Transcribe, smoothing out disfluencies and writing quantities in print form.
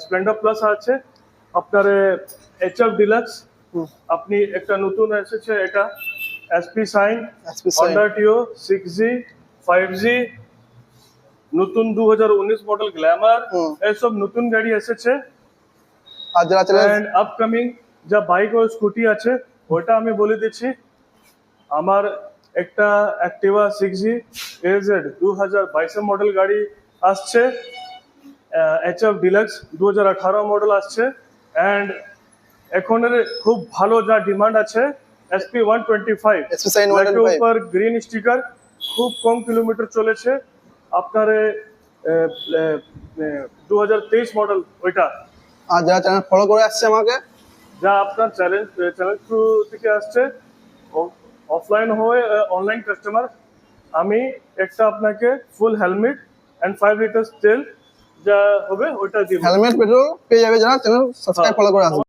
Splendor plus আছে আপনার HF deluxe আপনি একটা নতুন এসেছে এটা এসপি সাইন হন্ডা টিও 6G 5G নতুন 2019 মডেল গ্ল্যামার এইসব নতুন গাড়ি এসেছে আর যারা এন্ড আপকামিং যা বাইক ও স্কুটি আছে ওটা আমি বলে দিচ্ছি আমার একটা অ্যাক্টিভা 6G AZ 2022 মডেল গাড়ি আসছে এইচএফ ডিলাক্স 2018 মডেল আসছে এন্ড এখনের খুব ভালো যা ডিমান্ড আছে SP 125 উপর গ্রিন স্টিকার খুব কম কিলোমিটার চলেছে আপনার 2023 মডেল ওইটা আর যারা চ্যানেল ফলো করে আসছে আমাকে যা আপনার চ্যানেল থ্রু থেকে আসছে অফলাইন হয়ে অনলাইন কাস্টমার আমি একটা আপনাকে ফুল হেলমেট এন্ড 5 লিটার তেল যা হবে ওইটা দিব হেলমেট পেট্রোল পেয়ে যাবে যারা চ্যানেল সাবস্ক্রাইব ফলো করে আসবে